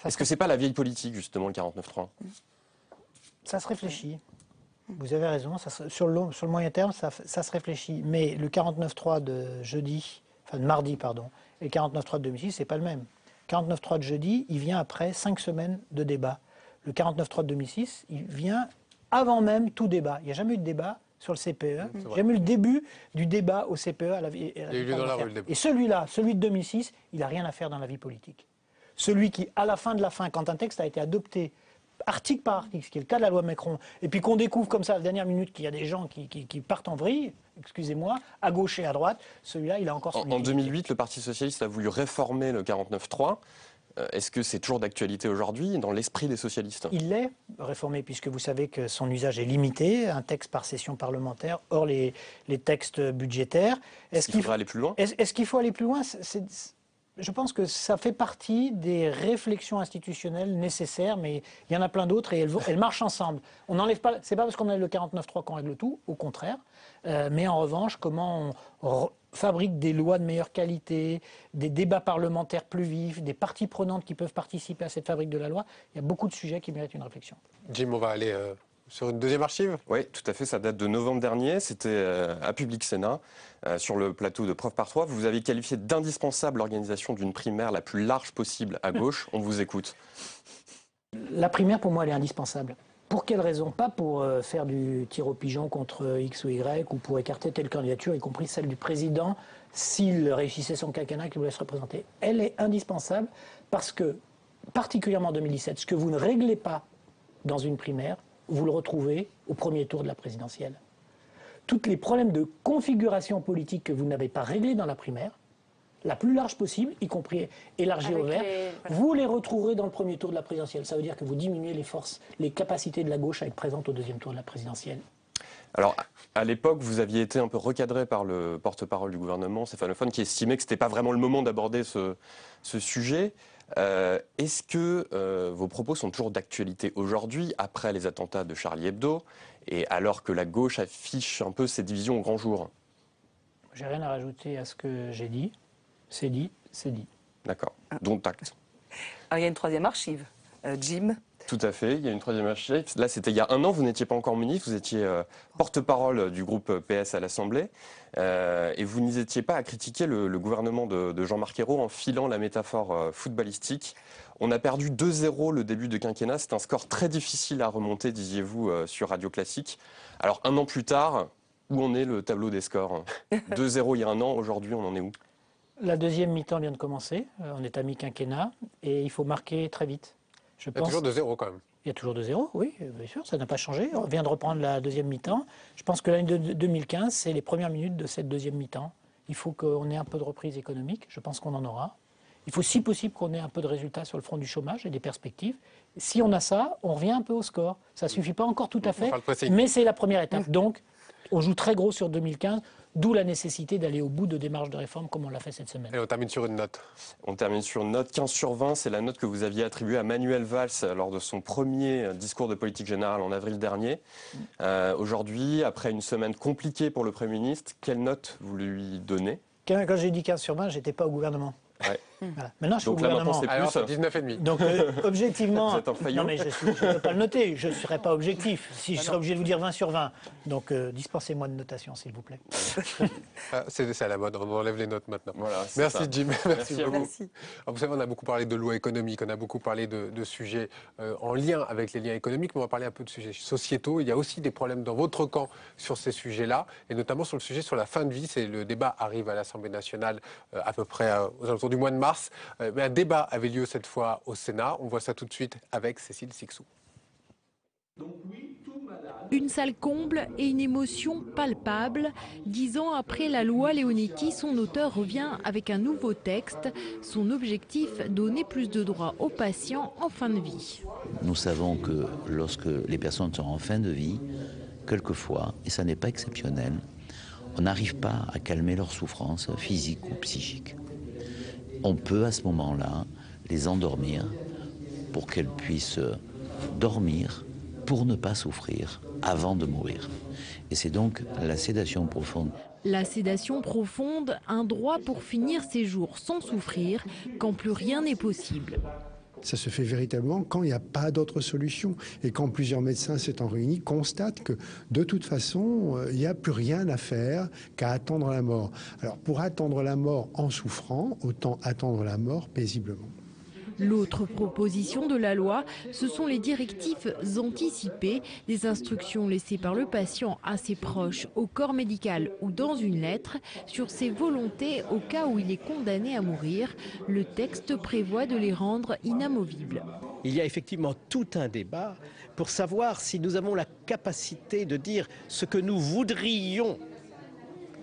Est-ce que c'est pas la vieille politique, justement, le 49.3? Ça se réfléchit. Vous avez raison, sur le moyen terme, ça se réfléchit. Mais le 49.3 de mardi, et le 49.3 de 2006, c'est pas le même. Le 49.3 de jeudi, il vient après 5 semaines de débat. Le 49.3 de 2006, il vient avant même tout débat. Il n'y a jamais eu de débat sur le CPE. Il n'y a jamais eu le début du débat au CPE à la vie. Il y a eu lieu dans la rue, le débat. Et celui-là, celui de 2006, il n'a rien à faire dans la vie politique. Celui qui, à la fin de la fin, quand un texte a été adopté, article par article, ce qui est le cas de la loi Macron, et puis qu'on découvre comme ça à la dernière minute qu'il y a des gens qui partent en vrille, excusez-moi, à gauche et à droite, celui-là, il a encore son En 2008, le Parti socialiste a voulu réformer le 49.3. Est-ce que c'est toujours d'actualité aujourd'hui, dans l'esprit des socialistes? Il l'est réformé, puisque vous savez que son usage est limité, un texte par session parlementaire, hors les textes budgétaires. Est-ce qu'il faudrait aller plus loin? Est-ce qu'il faut aller plus loin? Je pense que ça fait partie des réflexions institutionnelles nécessaires, mais il y en a plein d'autres et elles marchent ensemble. On n'enlève pas, c'est pas parce qu'on a le 49.3 qu'on règle tout, au contraire. Mais en revanche, comment on fabrique des lois de meilleure qualité, des débats parlementaires plus vifs, des parties prenantes qui peuvent participer à cette fabrique de la loi, il y a beaucoup de sujets qui méritent une réflexion. Jim, on va aller sur une deuxième archive? Oui, tout à fait, ça date de novembre dernier, c'était à Public Sénat, sur le plateau de Preuve par 3. Vous avez qualifié d'indispensable l'organisation d'une primaire la plus large possible à gauche. On vous écoute. La primaire, pour moi, elle est indispensable. Pour quelle raison? Pas pour faire du tir au pigeon contre X ou Y ou pour écarter telle candidature, y compris celle du président, s'il réussissait son quinquennat qu'il voulait se représenter. Elle est indispensable parce que, particulièrement en 2017, ce que vous ne réglez pas dans une primaire, vous le retrouvez au premier tour de la présidentielle. Tous les problèmes de configuration politique que vous n'avez pas réglés dans la primaire, la plus large possible, y compris élargie au vert, vous les retrouverez dans le premier tour de la présidentielle. Ça veut dire que vous diminuez les forces, les capacités de la gauche à être présente au deuxième tour de la présidentielle. Alors, à l'époque, vous aviez été un peu recadré par le porte-parole du gouvernement, Stéphane Le Foll, qui estimait que ce n'était pas vraiment le moment d'aborder ce sujet. Est-ce que vos propos sont toujours d'actualité aujourd'hui, après les attentats de Charlie Hebdo, et alors que la gauche affiche un peu ses divisions au grand jour? J'ai rien à rajouter à ce que j'ai dit. C'est dit, c'est dit. D'accord. Donc acte. Alors, il y a une troisième archive. Jim. Tout à fait, il y a une troisième archive. Là, c'était il y a un an, vous n'étiez pas encore ministre, vous étiez porte-parole du groupe PS à l'Assemblée. Et vous n'hésitiez pas à critiquer le gouvernement de Jean-Marc Ayrault en filant la métaphore footballistique. On a perdu 2-0 le début de quinquennat. C'est un score très difficile à remonter, disiez-vous, sur Radio Classique. Alors, un an plus tard, où en est le tableau des scores? 2-0 il y a un an, aujourd'hui, on en est où? La deuxième mi-temps vient de commencer. On est à mi-quinquennat et il faut marquer très vite. Il y a toujours 2-0 quand même. Il y a toujours 2-0, oui, bien sûr, ça n'a pas changé. On vient de reprendre la deuxième mi-temps. Je pense que l'année 2015, c'est les premières minutes de cette deuxième mi-temps. Il faut qu'on ait un peu de reprise économique, je pense qu'on en aura. Il faut si possible qu'on ait un peu de résultats sur le front du chômage et des perspectives. Si on a ça, on revient un peu au score. Ça ne suffit pas encore tout à fait, mais c'est la première étape. Donc, on joue très gros sur 2015. D'où la nécessité d'aller au bout de démarches de réforme comme on l'a fait cette semaine. Et on termine sur une note. On termine sur une note 15 sur 20. C'est la note que vous aviez attribuée à Manuel Valls lors de son premier discours de politique générale en avril dernier. Aujourd'hui, après une semaine compliquée pour le Premier ministre, quelle note vous lui donnez? Quand j'ai dit 15 sur 20, je n'étais pas au gouvernement. Ouais. Voilà. Maintenant, je suis donc au là, gouvernement. maintenant, c'est plus 19,5. Donc, objectivement, vous êtes en faillot. non mais je ne peux pas le noter, je ne serais pas objectif. Si je serais obligé de vous dire 20 sur 20. Donc, dispensez-moi de notation, s'il vous plaît. C'est à la mode, on enlève les notes maintenant. Voilà, merci ça. Jim, merci beaucoup. Merci. Alors, vous savez, on a beaucoup parlé de loi économique, on a beaucoup parlé de sujets en lien avec les liens économiques, mais on va parler un peu de sujets sociétaux. Il y a aussi des problèmes dans votre camp sur ces sujets-là, et notamment sur le sujet sur la fin de vie. Le débat arrive à l'Assemblée nationale à peu près aux alentours du mois de mars. Mais un débat avait lieu cette fois au Sénat. On voit ça tout de suite avec Cécile Sixou. Une salle comble et une émotion palpable. 10 ans après la loi Leonetti, son auteur revient avec un nouveau texte. Son objectif, donner plus de droits aux patients en fin de vie. Nous savons que lorsque les personnes sont en fin de vie, quelquefois, et ça n'est pas exceptionnel, on n'arrive pas à calmer leur souffrance physique ou psychique. On peut à ce moment-là les endormir pour qu'elles puissent dormir pour ne pas souffrir avant de mourir. Et c'est donc la sédation profonde. La sédation profonde, un droit pour finir ses jours sans souffrir, quand plus rien n'est possible. Ça se fait véritablement quand il n'y a pas d'autre solution et quand plusieurs médecins s'étant réunis constatent que de toute façon, il n'y a plus rien à faire qu'à attendre la mort. Alors pour attendre la mort en souffrant, autant attendre la mort paisiblement. L'autre proposition de la loi, ce sont les directives anticipées, des instructions laissées par le patient à ses proches, au corps médical ou dans une lettre, sur ses volontés au cas où il est condamné à mourir. Le texte prévoit de les rendre inamovibles. Il y a effectivement tout un débat pour savoir si nous avons la capacité de dire ce que nous voudrions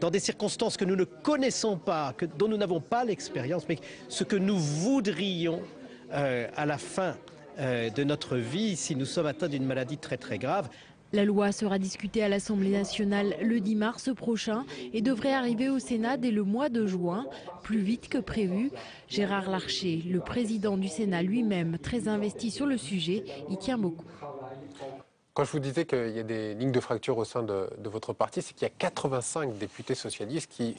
dans des circonstances que nous ne connaissons pas, dont nous n'avons pas l'expérience, mais ce que nous voudrions à la fin de notre vie si nous sommes atteints d'une maladie très très grave. La loi sera discutée à l'Assemblée nationale le 10 mars prochain et devrait arriver au Sénat dès le mois de juin, plus vite que prévu. Gérard Larcher, le président du Sénat lui-même, très investi sur le sujet, y tient beaucoup. Quand je vous disais qu'il y a des lignes de fracture au sein de votre parti, c'est qu'il y a 85 députés socialistes qui,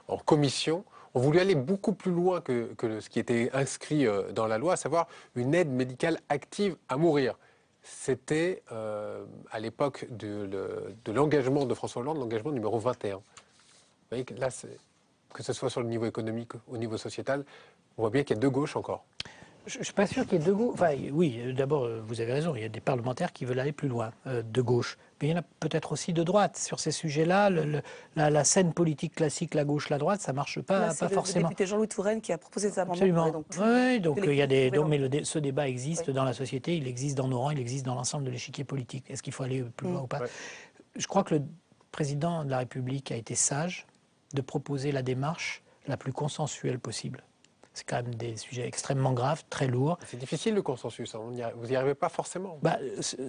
en commission, ont voulu aller beaucoup plus loin que ce qui était inscrit dans la loi, à savoir une aide médicale active à mourir. C'était à l'époque de l'engagement de François Hollande, l'engagement numéro 21. Vous voyez que là, que ce soit sur le niveau économique, au niveau sociétal, on voit bien qu'il y a deux gauches encore. Je ne suis pas sûr qu'il y ait deux gauches. Enfin, oui, d'abord, vous avez raison, il y a des parlementaires qui veulent aller plus loin, de gauche. Mais il y en a peut-être aussi de droite. Sur ces sujets-là, la scène politique classique, la gauche, la droite, ça ne marche pas, là, pas forcément. C'est le député Jean-Louis Touraine qui a proposé des amendements. Absolument. Oui, donc il y a des. Mais ce débat existe dans la société, il existe dans nos rangs, il existe dans l'ensemble de l'échiquier politique. Est-ce qu'il faut aller plus loin ou pas? Je crois que le président de la République a été sage de proposer la démarche la plus consensuelle possible. C'est quand même des sujets extrêmement graves, très lourds. C'est difficile le consensus, hein. Vous n'y arrivez pas forcément.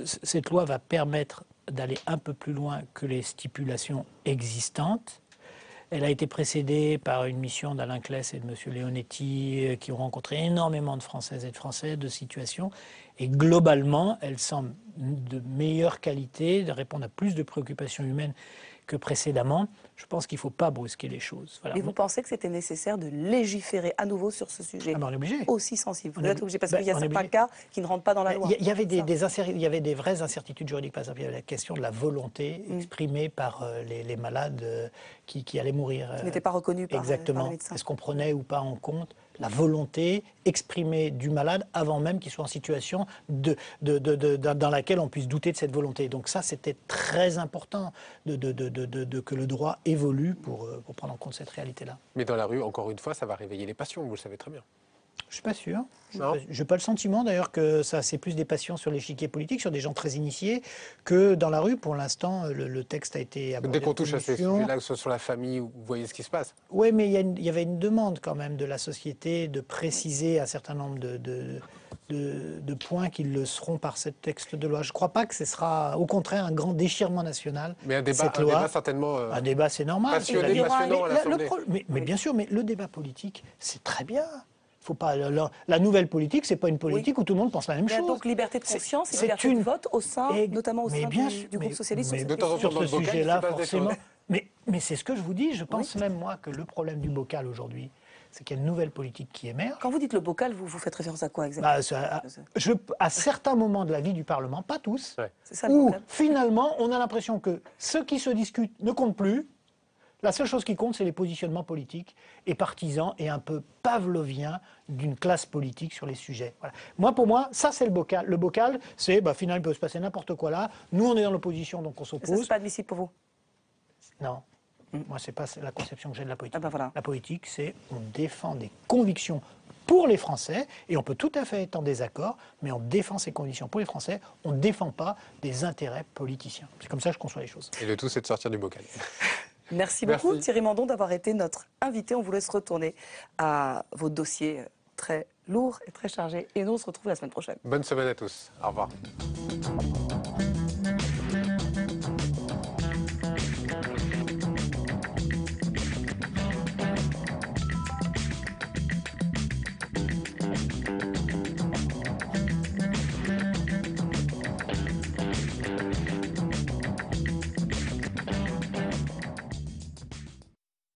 Cette loi va permettre d'aller un peu plus loin que les stipulations existantes. Elle a été précédée par une mission d'Alain Claes et de M. Leonetti qui ont rencontré énormément de Françaises et de Français, de situations. Et globalement, elle semble de meilleure qualité, de répondre à plus de préoccupations humaines que précédemment. Je pense qu'il ne faut pas brusquer les choses. Voilà. Mais vous pensez que c'était nécessaire de légiférer à nouveau sur ce sujet aussi sensible? Vous êtes obligé, parce qu'il y a certains cas qui ne rentrent pas dans la loi. Il y avait des vraies incertitudes juridiques. Par exemple, il y avait la question de la volonté exprimée par les malades qui allaient mourir. Qui n'étaient pas reconnus par les médecins. Est-ce qu'on prenait ou pas en compte la volonté exprimée du malade avant même qu'il soit en situation dans laquelle on puisse douter de cette volonté? Donc ça, c'était très important que le droit évolue pour prendre en compte cette réalité-là. Mais dans la rue, encore une fois, ça va réveiller les passions, vous le savez très bien. Je ne suis pas sûr. Je n'ai pas le sentiment d'ailleurs que ça c'est plus des passions sur l'échiquier politique, sur des gens très initiés, que dans la rue. Pour l'instant, le texte a été abordé. Dès qu'on touche à ces sujets-là, que ce soit sur la famille, vous voyez ce qui se passe. Oui, mais il y avait une demande quand même de la société de préciser un certain nombre de points qui le seront par ce texte de loi. Je ne crois pas que ce sera, au contraire, un grand déchirement national. Mais un débat certainement. Un débat, c'est normal. Passionnant à l'Assemblée. Mais bien sûr, mais le débat politique, c'est très bien. Faut pas, la nouvelle politique, c'est pas une politique où tout le monde pense la même chose. Donc liberté de conscience et liberté de vote au sein, notamment au sein du groupe socialiste. Sur ce sujet-là, forcément. Mais c'est ce que je vous dis. Je pense même, moi, que le problème du bocal aujourd'hui, c'est qu'il y a une nouvelle politique qui émerge. Quand vous dites le bocal, vous faites référence à quoi exactement? À certains moments de la vie du Parlement, pas tous, où finalement, on a l'impression que ce qui se discute ne compte plus. La seule chose qui compte, c'est les positionnements politiques et partisans et un peu pavloviens d'une classe politique sur les sujets. Voilà. Pour moi, ça c'est le bocal. Le bocal, c'est finalement, il peut se passer n'importe quoi là. Nous, on est dans l'opposition, donc on s'oppose. C'est pas admissible pour vous? Non. Moi, c'est pas la conception que j'ai de la politique. Voilà. La politique, c'est on défend des convictions pour les Français, et on peut tout à fait être en désaccord, mais on défend ces convictions pour les Français, on ne défend pas des intérêts politiciens. C'est comme ça que je conçois les choses. Et le tout, c'est de sortir du bocal. Merci beaucoup Thierry Mandon d'avoir été notre invité. On vous laisse retourner à vos dossiers très lourds et très chargés. Et nous, on se retrouve la semaine prochaine. Bonne semaine à tous. Au revoir.